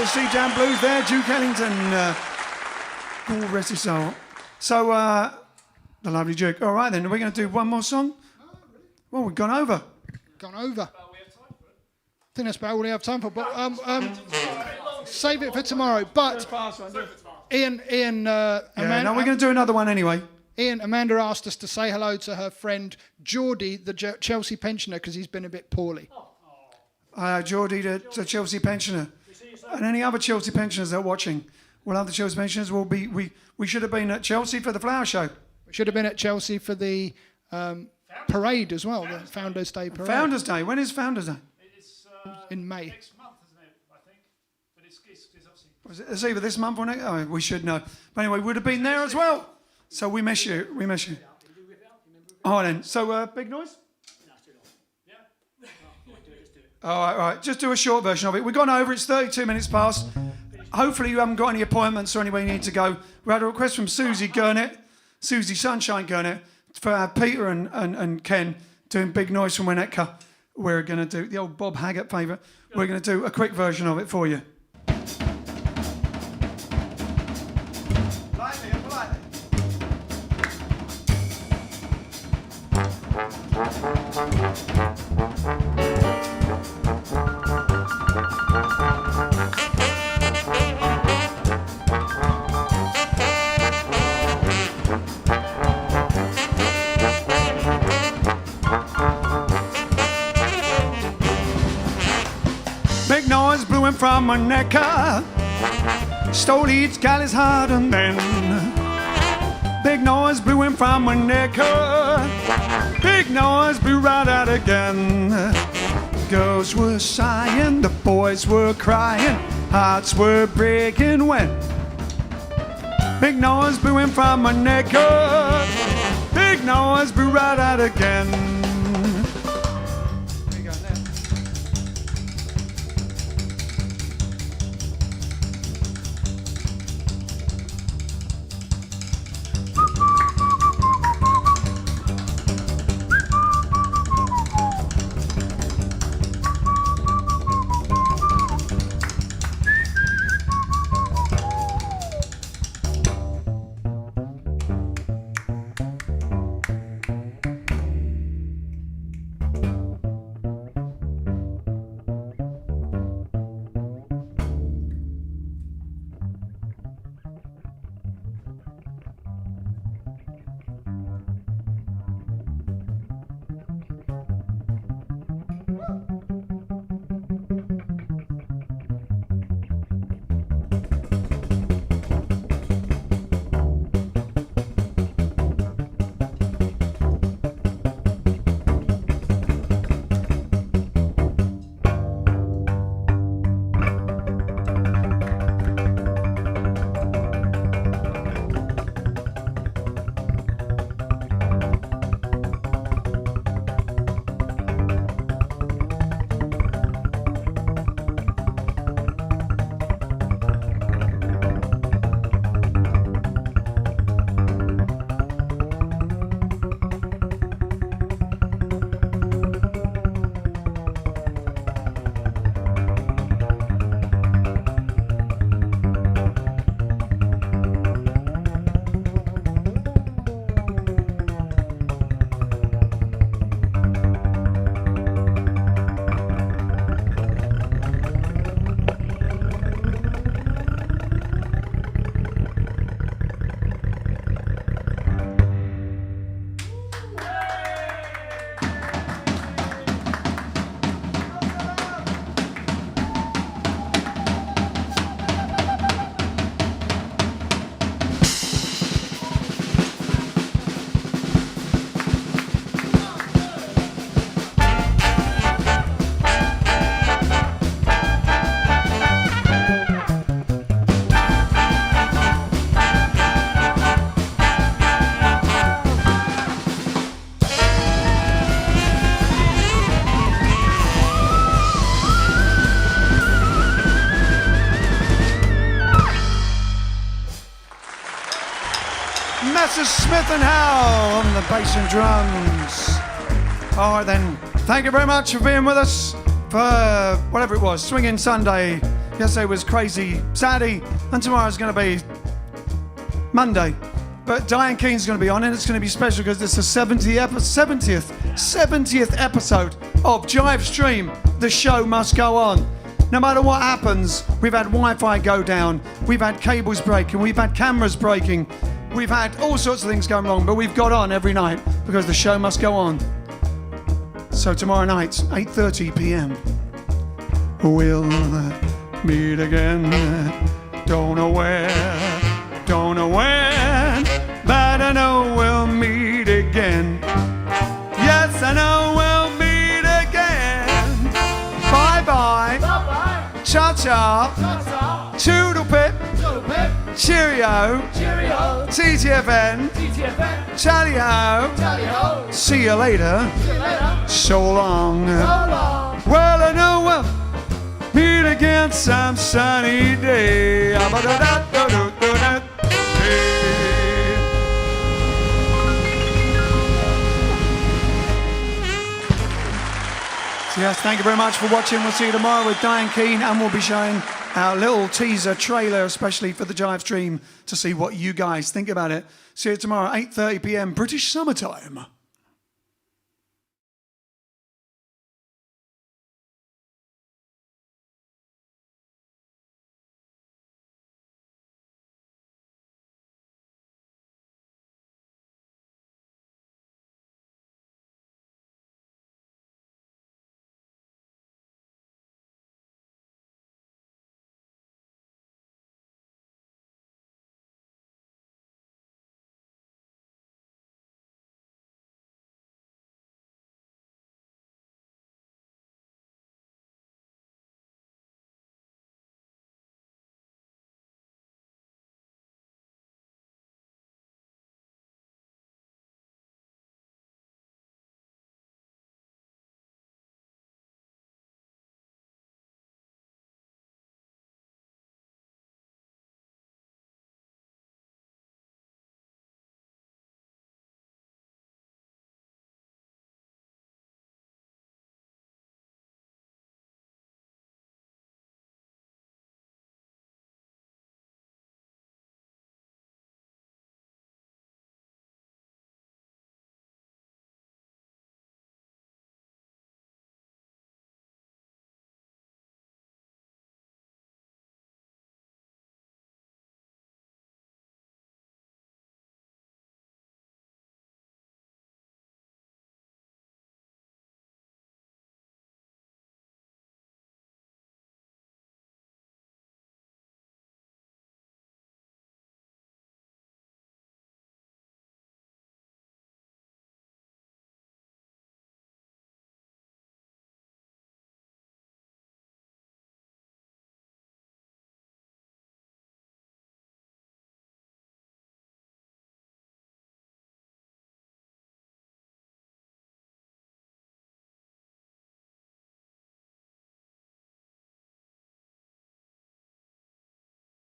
A: Sea Jam Blues there, Duke Ellington. God rest his soul. So, the lovely Duke. All right then, are we going to do one more song? Well, we've gone over.
B: Gone over. I think that's about all we have time for. But save it for tomorrow. But Ian,
A: Yeah,
B: Amanda,
A: no, we're going to do another one anyway.
B: Amanda asked us to say hello to her friend Geordie, the Chelsea pensioner, because he's been a bit poorly.
A: Geordie, the Chelsea pensioner. And any other Chelsea pensioners that are watching. We'll have the Chelsea pensioners. We should have been at Chelsea for the flower show.
B: We should have been at Chelsea for the parade as well, the Founders' Day parade.
A: Founders Day. When is Founders Day?
D: It's
B: in May.
D: next month, isn't it? I think. But it's obviously.
A: It's either this month or next. Oh, we should know. But anyway, we'd have been there as well. So we miss you. We miss you. All right then. So big noise. All right. Just do a short version of it. We've gone over. It's 32 minutes past. Hopefully you haven't got any appointments or anywhere you need to go. We had a request from Susie Gurnett, Susie Sunshine Gurnett, for Peter and Ken doing Big Noise from Winnetka. We're going to do the old Bob Haggart favourite. We're going to do a quick version of it for you. Politely and politely. Big noise brewing from my neck. Stole each galley's heart and then big noise brewing from my neck. Big noise blew right out again. Girls were sighing, the boys were crying, hearts were breaking when big noise brewing from my neck. Big noise blew right out again. Messrs. Smith and Howe on the bass and drums. All right then, thank you very much for being with us for whatever it was, Swinging Sunday Yesterday was crazy Saturday, and tomorrow's going to be Monday. But Diane Keene's going to be on, and it's going to be special because it's the 70th episode of JiveStream. The show must go on. No matter what happens, we've had Wi-Fi go down, we've had cables breaking, we've had cameras breaking, we've had all sorts of things going wrong, but we've got on every night because the show must go on. So tomorrow night, 8:30 p.m. we'll meet again. Don't know where, don't know when, but I know we'll meet again. Yes, I know we'll meet again. Bye-bye.
E: Bye-bye.
A: Cha-cha.
E: Ta-ta.
A: Toodle pip.
E: Toodle pip.
A: Cheerio.
E: Cheerio.
A: TTFN.
E: TTFN.
A: Tally-ho.
E: Tally-ho.
A: See you later.
E: See you later.
A: So long.
E: So long.
A: Well, I know we'll meet again some sunny day. So yes, thank you very much for watching. We'll see you tomorrow with Diane Keene, and we'll be showing our little teaser trailer, especially for the Jive stream, to see what you guys think about it. See you tomorrow, 8:30 p.m. British summertime.